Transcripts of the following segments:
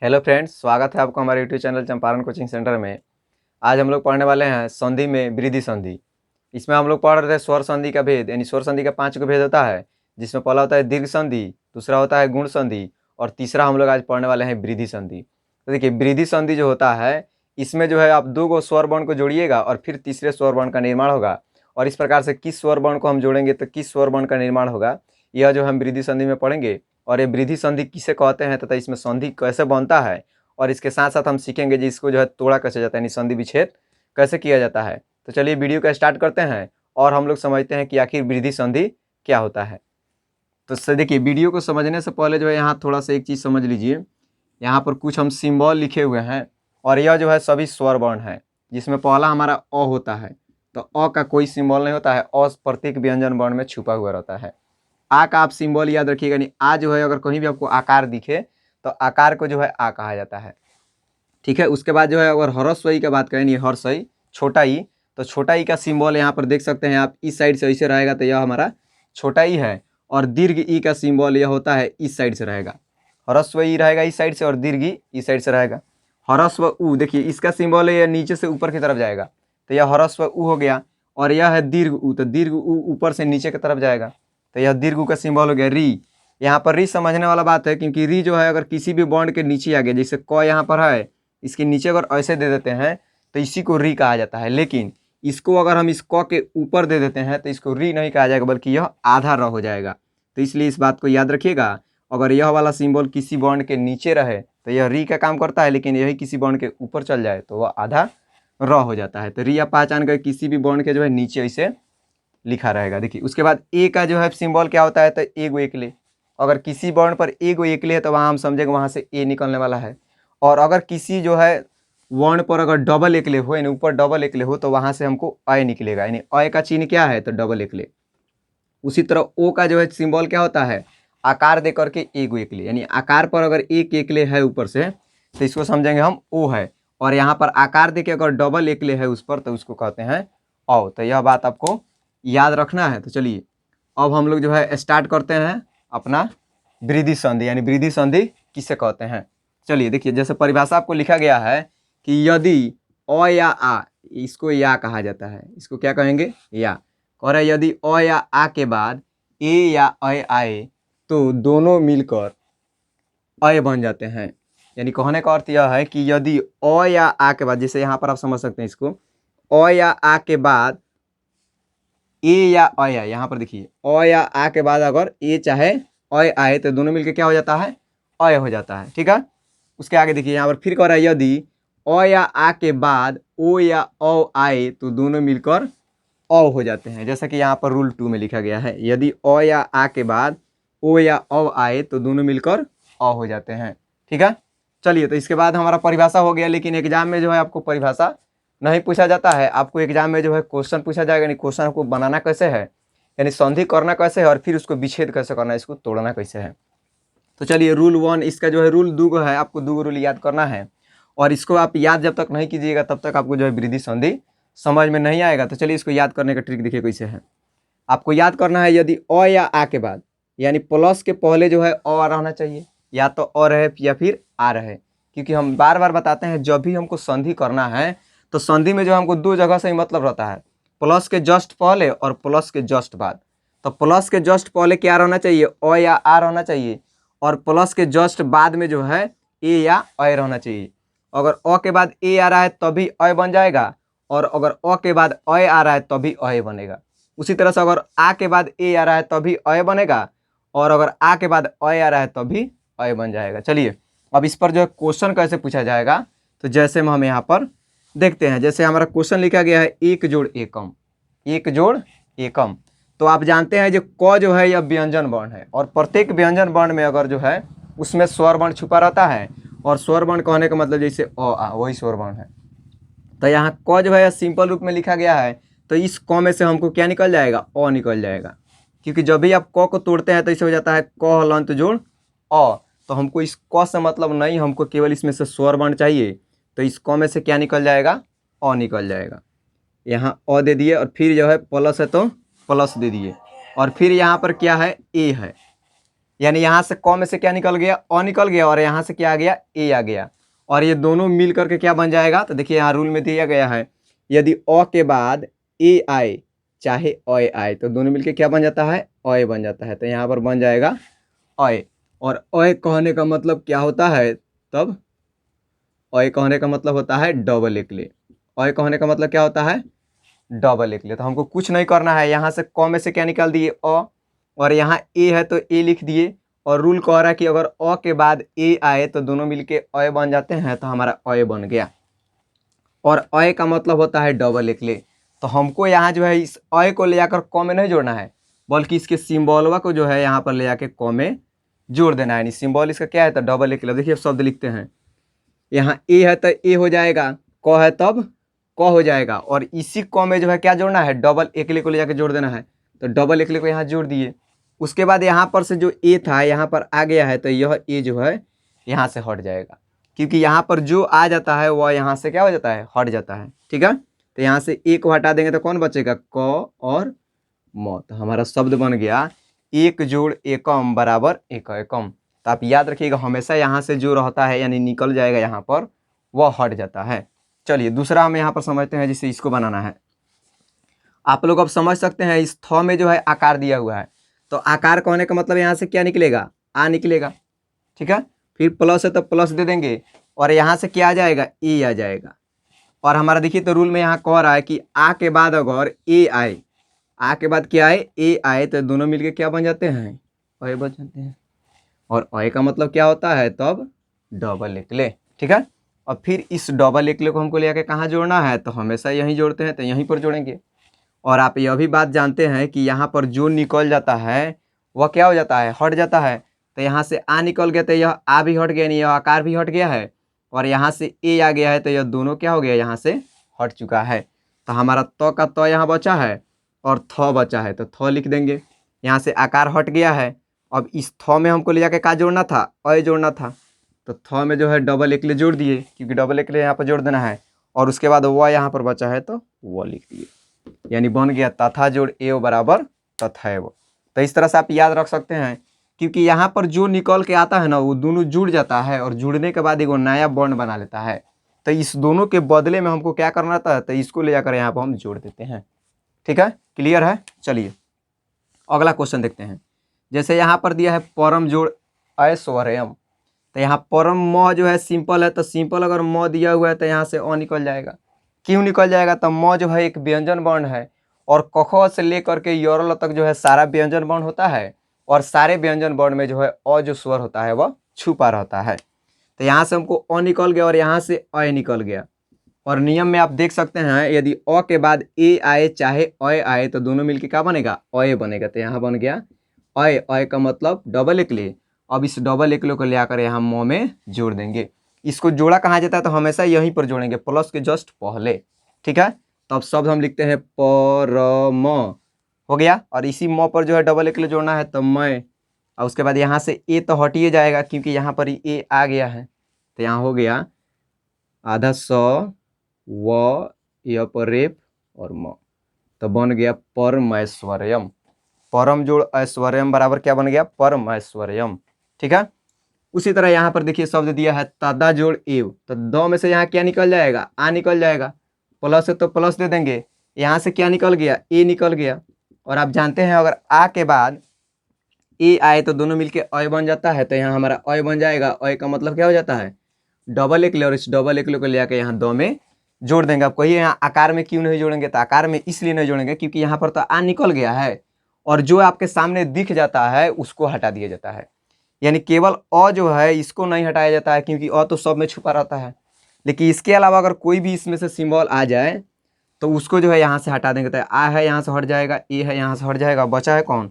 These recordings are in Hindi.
हेलो फ्रेंड्स, स्वागत है आपको हमारे YouTube channel Champaran coaching centre में। आज हम लोग पढ़ने वाले हैं संधि में वृद्धि संधि। इसमें हम लोग पढ़ रहे थे स्वर संधि का भेद, यानी स्वर संधि का 5 को भेद होता है, जिसमें पहला होता है दीर्घ संधि, दूसरा होता है गुण संधि और तीसरा हम लोग आज पढ़ने वाले हैं वृद्धि संधि। तो देखिए, वृद्धि संधि जो होता है इसमें जो है आप 2 गो स्वर वर्ण को जोड़िएगा और फिर तीसरे स्वर वर्ण का निर्माण होगा। और इस प्रकार से किस स्वर वर्ण को हम जोड़ेंगे तो किस स्वर वर्ण का निर्माण होगा, यह जो हम वृद्धि संधि में पढ़ेंगे। और ये वृद्धि संधि किसे कहते हैं तथा इसमें संधि कैसे बनता है, और इसके साथ साथ हम सीखेंगे जी इसको जो है तोड़ा कैसे जाता है, यानी संधि विच्छेद कैसे किया जाता है। तो चलिए वीडियो का स्टार्ट करते हैं और हम लोग समझते हैं कि आखिर वृद्धि संधि क्या होता है। तो देखिए, वीडियो को समझने से पहले जो है यहाँ थोड़ा सा एक चीज़ समझ लीजिए। यहाँ पर कुछ हम सिंबल लिखे हुए हैं और यह जो है सभी स्वर वर्ण है, जिसमें पहला हमारा अ होता है। तो अ का कोई सिंबल नहीं होता है, अ प्रत्येक व्यंजन वर्ण में छुपा हुआ रहता है। आ का आप सिंबल याद रखिएगा, यानी आ जो है अगर कहीं भी आपको आकार दिखे तो आकार को जो है आ कहा जाता है। ठीक है। उसके बाद जो है अगर हर्स्व ई की बात करें, ये हर्स्व ई छोटा ई, तो छोटा ई का सिंबल यहाँ पर देख सकते हैं आप, इस साइड से ऐसे रहेगा तो यह हमारा छोटा ई है। और दीर्घ ई का सिंबल यह होता है इस साइड से रहेगा। हर्स्व ई रहेगा इस साइड से और दीर्घ ई इस साइड से रहेगा। हर्स्व उ देखिए, इसका सिंबल है यह नीचे से ऊपर की तरफ जाएगा, तो यह हर्स्व उ हो गया। और यह है दीर्घ उ, तो दीर्घ उ ऊपर से नीचे की तरफ जाएगा, तो यह दीर्घ उ का सिंबल हो गया री। यहाँ पर री समझने वाला बात है, क्योंकि री जो है अगर किसी भी बॉन्ड के नीचे आ गया, जैसे क यहाँ पर है, इसके नीचे अगर ऐसे दे देते हैं तो इसी को री कहा जाता है। लेकिन इसको अगर हम इस क के ऊपर दे देते हैं तो इसको री नहीं कहा जाएगा, बल्कि यह आधा र हो जाएगा। तो इसलिए इस बात को याद रखिएगा, अगर यह वाला सिंबल किसी बॉन्ड के नीचे रहे तो यह री का काम करता है, लेकिन यही किसी बॉन्ड के ऊपर चल जाए तो वह आधा र हो जाता है। तो री आप पहचान कर किसी भी बॉन्ड के जो है नीचे ऐसे लिखा रहेगा। देखिए, उसके बाद ए का जो है सिंबल क्या होता है, तो एगो एकले। अगर किसी बॉन्ड पर एगो एकले है तो वहाँ हम समझेंगे वहाँ से ए निकलने वाला है। और अगर किसी जो है वर्ण पर अगर डबल एकले हो, यानी ऊपर डबल एकले हो, तो वहाँ से हमको अय निकलेगा, यानी अय का चिन्ह क्या है तो डबल एकले। उसी तरह ओ का जो है सिंबल क्या होता है, आकार दे करके एगो एकले, यानी आकार पर अगर एक एकले है ऊपर से तो इसको समझेंगे हम ओ है। और यहाँ पर आकार दे के अगर डबल एकले है उस पर तो उसको कहते हैं औ। तो यह बात आपको याद रखना है। तो चलिए अब हम लोग जो है स्टार्ट करते हैं अपना वृद्धि संधि, यानी वृद्धि संधि किसे कहते हैं। चलिए देखिए, जैसे परिभाषा आपको लिखा गया है कि यदि अ या आ, इसको या कहा जाता है, इसको क्या कहेंगे या। कह रहे यदि अ या आ के बाद ए या अय आए तो दोनों मिलकर अय बन जाते हैं। यानी कहने का अर्थ यह है कि यदि अ या आ के बाद, जैसे यहाँ पर आप समझ सकते हैं इसको, अ या आ के बाद ए या अय आए, यहाँ पर देखिए अ या आ के बाद अगर ए चाहे अय आए तो दोनों मिलकर क्या हो जाता है, अय हो जाता है। ठीक है। उसके आगे देखिए यहाँ पर फिर कह रहा है यदि अ या आ के बाद ओ या औ आए तो दोनों मिलकर अ हो जाते हैं। जैसा कि यहाँ पर रूल 2 में लिखा गया है, यदि अ या आ के बाद ओ या औ आए तो दोनों मिलकर अ हो जाते हैं। ठीक है। चलिए, तो इसके बाद हमारा परिभाषा हो गया, लेकिन एग्जाम में जो है आपको परिभाषा नहीं पूछा जाता है। आपको एग्जाम में जो है क्वेश्चन पूछा जाएगा, यानी क्वेश्चन को बनाना कैसे है, यानी संधि करना कैसे है और फिर उसको विच्छेद कैसे करना है, इसको तोड़ना कैसे है। तो चलिए रूल 1, इसका जो है रूल 2 है, आपको 2 रूल याद करना है। और इसको आप याद जब तक नहीं कीजिएगा तब तक आपको जो है वृद्धि संधि समझ में नहीं आएगा। तो चलिए इसको याद करने का ट्रिक देखिए कैसे है। आपको याद करना है यदि अ या आ के बाद, यानी प्लस के पहले जो है अ रहना चाहिए, या तो अ रहे या फिर आ रहे। क्योंकि हम बार बार बताते हैं जब भी हमको संधि करना है तो संधि में जो हमको 2 जगह से ही मतलब रहता है, प्लस के जस्ट पहले और प्लस के जस्ट बाद। तो प्लस के जस्ट पहले क्या रहना चाहिए, अ या आ रहना चाहिए, और प्लस के जस्ट बाद में जो है ए या अय रहना चाहिए। अगर अ के बाद ए आ रहा है तभी अय बन जाएगा, और अगर अ के बाद अय आ रहा है तभी अय बनेगा। उसी तरह से अगर आ के बाद ए आ रहा है तभी अय बनेगा, और अगर आ के बाद अय आ रहा है तभी अय बन जाएगा। चलिए अब इस पर जो है क्वेश्चन कैसे पूछा जाएगा, तो जैसे में हम यहाँ पर देखते हैं। जैसे हमारा क्वेश्चन लिखा गया है एक जोड़ एकम, एक जोड़ एकम। तो आप जानते हैं जो क जो है यह व्यंजन वर्ण है, और प्रत्येक व्यंजन वर्ण में अगर जो है उसमें स्वर वर्ण छुपा रहता है, और स्वर वर्ण कहने का मतलब जैसे अ आ वही स्वर वर्ण है। तो यहाँ क जो है सिंपल रूप में लिखा गया है, तो इस क में से हमको क्या निकल जाएगा, अ निकल जाएगा। क्योंकि जब भी आप क को तोड़ते हैं तो इसे हो जाता है क हलंत जोड़ अ। तो हमको इस क से मतलब नहीं, हमको केवल इसमें से स्वर वर्ण चाहिए। तो इस क में से क्या निकल जाएगा, अ निकल जाएगा। यहाँ अ दे दिए, और फिर जो है प्लस है तो प्लस दे दिए, और फिर यहाँ पर क्या है, ए है। यानी यहाँ से क में से क्या निकल गया, अ निकल गया, और यहाँ से क्या आ गया, ए आ गया, और ये दोनों मिल करके क्या बन जाएगा, तो देखिए यहाँ रूल में दिया गया है यदि अ के बाद ए आए चाहे अय आए तो दोनों मिलके क्या बन जाता है, अय बन जाता है। तो यहाँ पर बन जाएगा अय, और अय कहने का मतलब क्या होता है, तब अय कहने का मतलब होता है डबल एकले। अय कहने का मतलब क्या होता है, डबल एकले। तो हमको कुछ नहीं करना है, यहाँ से क में से क्या निकाल दिए, अ, और यहाँ ए है तो ए लिख दिए, और रूल कह रहा है कि अगर अ के बाद ए आए तो दोनों मिलके अय बन जाते हैं, तो हमारा अय बन गया। और अय का मतलब होता है डबल एकले। तो हमको यहाँ जो है इस अय को ले जाकर क में नहीं जोड़ना है, बल्कि इसके सिम्बॉलवा को जो है यहाँ पर ले जाके क में जोड़ देना है। यानी सिम्बॉल इसका क्या है, तो डबल एकले। देखिए शब्द लिखते हैं, यहाँ ए है तो ए हो जाएगा, क है तब क हो जाएगा, और इसी क में जो है क्या जोड़ना है, डबल एकले को ले जाके जोड़ देना है। तो डबल एकले को यहाँ जोड़ दिए। उसके बाद यहाँ पर से जो ए था यहाँ पर आ गया है, तो यह ए जो है यहाँ से हट जाएगा, क्योंकि यहाँ पर जो आ जाता है वह यहाँ से क्या हो जाता है, हट जाता है। ठीक है, तो यहाँ से ए को हटा देंगे तो कौन बचेगा, क और म। तो हमारा शब्द बन गया एक जोड़ एकम बराबर एक एकम। तो आप याद रखिएगा, हमेशा यहाँ से जो रहता है यानी निकल जाएगा यहाँ पर, वह हट जाता है। चलिए दूसरा हम यहाँ पर समझते हैं, जिससे इसको बनाना है। आप लोग अब समझ सकते हैं, इस थ में जो है आकार दिया हुआ है, तो आकार कहने का मतलब यहाँ से क्या निकलेगा, आ निकलेगा। ठीक है, फिर प्लस है तो प्लस दे देंगे, और यहाँ से क्या आ जाएगा, ए आ जाएगा। और हमारा देखिए तो रूल में यहाँ कह रहा है कि आ के बाद अगर ए आए, आ के बाद क्या आए, ए आए, तो दोनों मिलके क्या बन जाते हैं, अय बन जाते हैं। और अय का मतलब क्या होता है, तब डबल एकले। ठीक है, और फिर इस डबल एकले को हमको ले आके कहाँ जोड़ना है, तो हमेशा यहीं जोड़ते हैं, तो यहीं पर जोड़ेंगे। और आप यह भी बात जानते हैं कि यहाँ पर जो निकल जाता है वह क्या हो जाता है, हट जाता है। तो यहाँ से आ निकल गया तो यह आ भी हट गया, नहीं यह आकार भी हट गया है, और यहाँ से ए आ गया है, तो यह दोनों क्या हो गया, यहाँ से हट चुका है। तो हमारा त का त यहाँ बचा है और थ बचा है, तो थ लिख देंगे। यहाँ से आकार हट गया है, अब इस थ में हमको ले जाके क्या जोड़ना था, अय जोड़ना था। तो थ में जो है डबल एकले जोड़ दिए, क्योंकि डबल एकले यहाँ पर जोड़ देना है, और उसके बाद व यहाँ पर बचा है तो व लिख दिए। यानी बन गया तथा जोड़ एव बराबर तथैव। तो इस तरह से आप याद रख सकते हैं, क्योंकि यहाँ पर जो निकल के आता है ना, वो दोनों जुड़ जाता है, और जुड़ने के बाद एक नया बॉन्ड बना लेता है। तो इस दोनों के बदले में हमको क्या करना था, तो इसको ले जाकर यहाँ पर हम जोड़ देते हैं। ठीक है, क्लियर है। चलिए अगला क्वेश्चन देखते हैं। जैसे यहाँ पर दिया है परम जोड़ ऐश्वर्यम, तो यहाँ परम म जो है सिंपल है, तो सिंपल अगर म दिया हुआ है तो यहाँ से अ निकल जाएगा। क्यों निकल जाएगा, तो म जो है एक व्यंजन वर्ण है, और कख से लेकर के यरल तक जो है सारा व्यंजन वर्ण होता है, और सारे व्यंजन वर्ण में जो है अ जो स्वर होता है वह छुपा रहता है। तो यहाँ से हमको अ निकल गया, और यहाँ से अय निकल गया। और नियम में आप देख सकते हैं, यदि अ के बाद ए आए चाहे अय आए, तो दोनों मिलके क्या बनेगा, अय बनेगा। तो यहाँ बन गया अय, अय का मतलब डबल एकले। अब इस डबल एकले को ले आकर यहाँ म में जोड़ देंगे। इसको जोड़ा कहाँ जाता है, तो हमेशा यहीं पर जोड़ेंगे, प्लस के जस्ट पहले। ठीक है, तो अब शब्द हम लिखते हैं परम, हो गया। और इसी म पर जो है डबल एकले जोड़ना है, तो मैं, और उसके बाद यहाँ से ए तो हटिए जाएगा, क्योंकि यहाँ पर ए आ गया है। तो यहाँ हो गया आधा स व य पर रेप और म, तो बन गया परमैश्वर्यम। परम जोड़ ऐश्वर्यम बराबर क्या बन गया, परमैश्वर्यम। ठीक है, उसी तरह यहाँ पर देखिए शब्द दिया है तदा जोड़ एव, तो द में से यहाँ क्या निकल जाएगा, आ निकल जाएगा, प्लस है तो प्लस दे देंगे। यहाँ से क्या निकल गया, ए निकल गया। और आप जानते हैं अगर आ के बाद ए आए तो दोनों मिलके अय बन जाता है, तो यहाँ हमारा अय बन जाएगा। अय का मतलब क्या हो जाता है, डबल एकले, और इस डबल एकले को ले आकर यहाँ द में जोड़ देंगे। आप कहिए यहाँ आकार में क्यों नहीं जोड़ेंगे, तो आकार में इसलिए नहीं जोड़ेंगे क्योंकि यहाँ पर तो आ निकल गया है, और जो आपके सामने दिख जाता है उसको हटा दिया जाता है। यानी केवल अ जो है इसको नहीं हटाया जाता है, क्योंकि अ तो सब में छुपा रहता है। लेकिन इसके अलावा अगर कोई भी इसमें से सिंबल आ जाए तो उसको जो है यहाँ से हटा देंगे। तो आ है यहाँ से हट जाएगा, ए है यहाँ से हट जाएगा, बचा है कौन,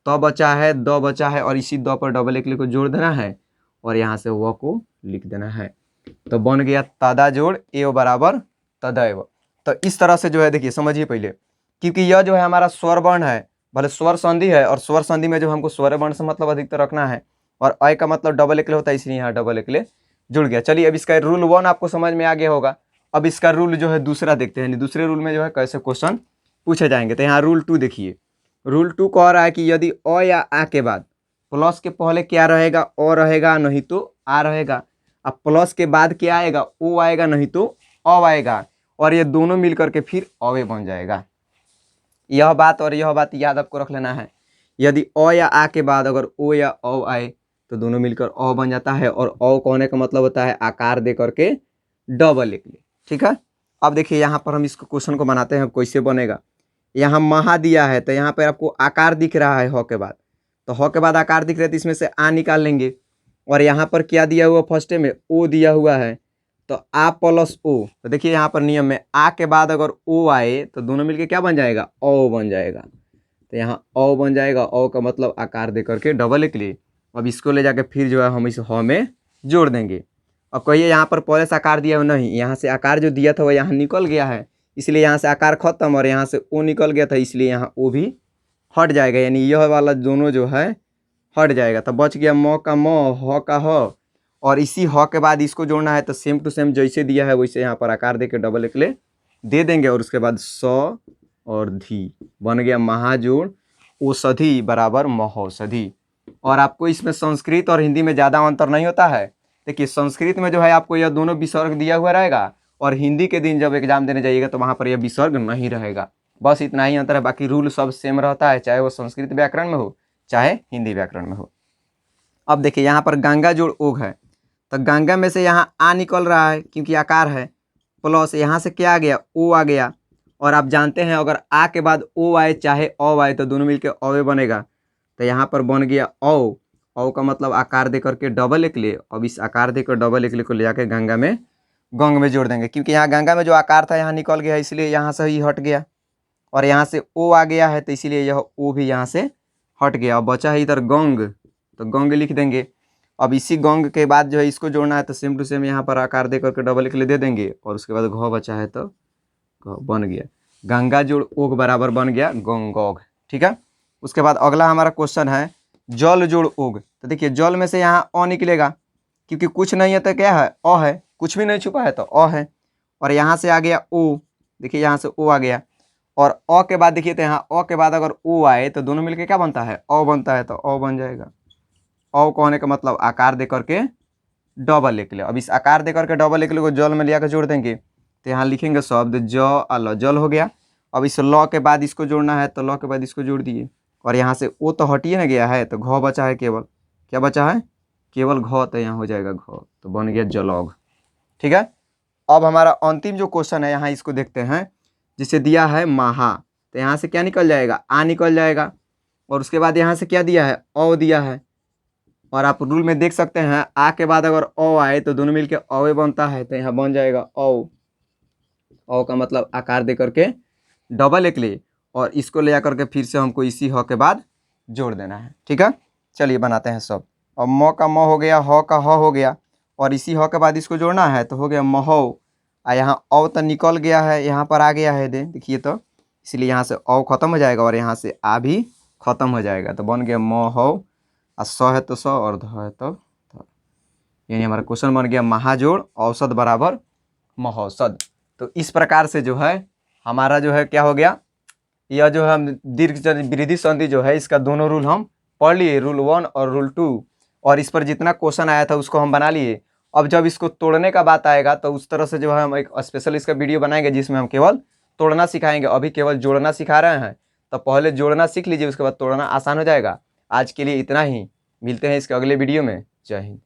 तो बचा है, द बचा है, और इसी द पर डबल एकले को जोड़ देना है, और यहाँ से व को लिख देना है। तो बन गया तदा जोड़ एव बराबर तदैव। तो इस तरह से जो है देखिए समझिए पहले, क्योंकि यह जो है हमारा स्वर वर्ण है, भले स्वर संधि है, और स्वर संधि में जो हमको स्वर वर्ण से मतलब अधिकतर रखना है, और अय का मतलब डबल एकले होता है, इसलिए यहाँ डबल एकले जुड़ गया। चलिए अब इसका रूल 1 आपको समझ में आ गया होगा। अब इसका रूल जो है दूसरा देखते हैं, दूसरे रूल में जो है कैसे क्वेश्चन पूछे जाएंगे। तो यहाँ रूल 2 देखिए, रूल 2 कह रहा है कि यदि अ या आ के बाद प्लस के पहले क्या रहेगा, ओ रहेगा, नहीं तो आ रहेगा। अब प्लस के बाद क्या आएगा, ओ आएगा, नहीं तो अ आएगा, और ये दोनों मिल करके फिर अवे बन जाएगा। यह बात और यह बात याद आपको रख लेना है। यदि अ या आ के बाद अगर ओ या औ आए तो दोनों मिलकर अ बन जाता है, और अ को होने का मतलब होता है आकार दे करके डबल एक ले। ठीक है, अब देखिए यहाँ पर हम इसको क्वेश्चन को बनाते हैं, कैसे बनेगा। यहाँ महा दिया है तो यहाँ पर आपको आकार दिख रहा है ह के बाद, तो ह के बाद आकार दिख रहा है तो इसमें से आ निकाल लेंगे। और यहाँ पर क्या दिया हुआ, फर्स्ट में ओ दिया हुआ है, तो आ प्लस ओ, तो देखिए यहाँ पर नियम में आ के बाद अगर ओ आए तो दोनों मिलके क्या बन जाएगा, ओ बन जाएगा। तो यहाँ ओ बन जाएगा, ओ का मतलब आकार दे करके डबल एक लिए। अब इसको ले जाके फिर जो है हम इस ह में जोड़ देंगे। अब कहिए यहाँ पर पहले से आकार दिया हो, नहीं, यहाँ से आकार जो दिया था वो यहाँ निकल गया है, इसलिए यहाँ से आकार खत्म, और यहाँ से ओ निकल गया था, इसलिए यहाँ ओ भी हट जाएगा, यानी यह वाला दोनों जो है हट जाएगा। तो बच गया म का म, ह का ह, और इसी ह के बाद इसको जोड़ना है तो सेम टू सेम जैसे दिया है वैसे यहाँ पर आकार दे के डबल एक ले दे देंगे, और उसके बाद स और धी बन गया महाजोड़ औषधि बराबर महौषधि। और आपको इसमें संस्कृत और हिंदी में ज़्यादा अंतर नहीं होता है। देखिए संस्कृत में जो है आपको यह दोनों विसर्ग दिया हुआ रहेगा, और हिंदी के दिन जब एग्जाम देने जाइएगा तो वहाँ पर यह विसर्ग नहीं रहेगा। बस इतना ही अंतर है, बाकी रूल सब सेम रहता है, चाहे वो संस्कृत व्याकरण में हो चाहे हिंदी व्याकरण में हो। अब देखिए यहाँ पर गंगा जोड़ ओघ है, तो गंगा में से यहाँ आ निकल रहा है क्योंकि आकार है, प्लस यहाँ से क्या आ गया, ओ आ गया। और आप जानते हैं अगर आ के बाद ओ आए चाहे औ आए तो दोनों मिलके औवे बनेगा। तो यहाँ पर बन गया औ, औ का मतलब आकार दे करके डबल एक ले। अब इस आकार देकर डबल एक ले को ले जाकर गंगा में गंग में जोड़ देंगे, क्योंकि यहाँ गंगा में जो आकार था यहाँ निकल गया, इसलिए यहाँ से ही हट गया, और यहाँ से ओ आ गया है तो इसीलिए यह ओ भी यहाँ से हट गया। अब बचा है इधर गंग, तो गंग लिख देंगे। अब इसी गंग के बाद जो है इसको जोड़ना है तो सेम टू सेम यहाँ पर आकार दे करके डबल एक ले दे देंगे, और उसके बाद घ बचा है तो बन गया गंगा जोड़ ओघ बराबर बन गया गंगोघ। ठीक है, उसके बाद अगला हमारा क्वेश्चन है जल जोड़ ओघ। तो देखिए जल में से यहाँ अ निकलेगा, क्योंकि कुछ नहीं है तो क्या है, अ है, कुछ भी नहीं छुपा है तो अ है। और यहाँ से आ गया ओ, देखिए यहाँ से ओ आ गया, और अ के बाद देखिए तो यहाँ अ के बाद अगर ओ आए तो दोनों मिलके क्या बनता है, अ बनता है, तो अ बन जाएगा। अ को होने का मतलब आकार दे करके डबल एक ले। अब इस आकार दे करके डबल एक ले को जल में लिया कर जोड़ देंगे, तो यहाँ लिखेंगे शब्द ज अल, जल हो गया। अब इस ल के बाद इसको जोड़ना है तो ल के बाद इसको जोड़ दिए, और यहाँ से ओ तो हटिए ना गया है तो घ बचा है, केवल क्या बचा है, केवल घ, तो यहाँ हो जाएगा घ, तो बन गया जलौघ। ठीक है, अब हमारा अंतिम जो क्वेश्चन है यहाँ इसको देखते हैं, जिसे दिया है महा। तो यहाँ से क्या निकल जाएगा, आ निकल जाएगा, और उसके बाद यहाँ से क्या दिया है, औ दिया है। और आप रूल में देख सकते हैं आ के बाद अगर ओ आए तो दोनों मिलके औवे बनता है, तो यहाँ बन जाएगा औ। औ का मतलब आकार दे करके डबल एक ले, और इसको ले जाकर के फिर से हमको इसी ह के बाद जोड़ देना है। ठीक है, चलिए बनाते हैं सब। अब म का म हो गया, ह का ह हो गया, और इसी ह के बाद इसको जोड़ना है तो हो गया महौ। यहाँ औ तो निकल गया है, यहाँ पर आ गया है दे देखिए, तो इसलिए यहाँ से औ खत्म हो जाएगा और यहाँ से आ भी खत्म हो जाएगा, तो बन गया महौ। और स है तो स, और ध है तो ध, यानी हमारा क्वेश्चन बन गया महाजोड़ औसत बराबर महौसद। तो इस प्रकार से जो है हमारा जो है क्या हो गया, यह जो है हम दीर्घ वृद्धि संधि जो है इसका दोनों रूल हम पढ़ लिए, रूल 1 और रूल 2, और इस पर जितना क्वेश्चन आया था उसको हम बना लिए। अब जब इसको तोड़ने का बात आएगा तो उस तरह से जो है हम एक स्पेशल इसका वीडियो बनाएंगे जिसमें हम केवल तोड़ना सिखाएंगे। अभी केवल जोड़ना सिखा रहे हैं, तो पहले जोड़ना सीख लीजिए, उसके बाद तोड़ना आसान हो जाएगा। आज के लिए इतना ही, मिलते हैं इसके अगले वीडियो में। जय हिंद।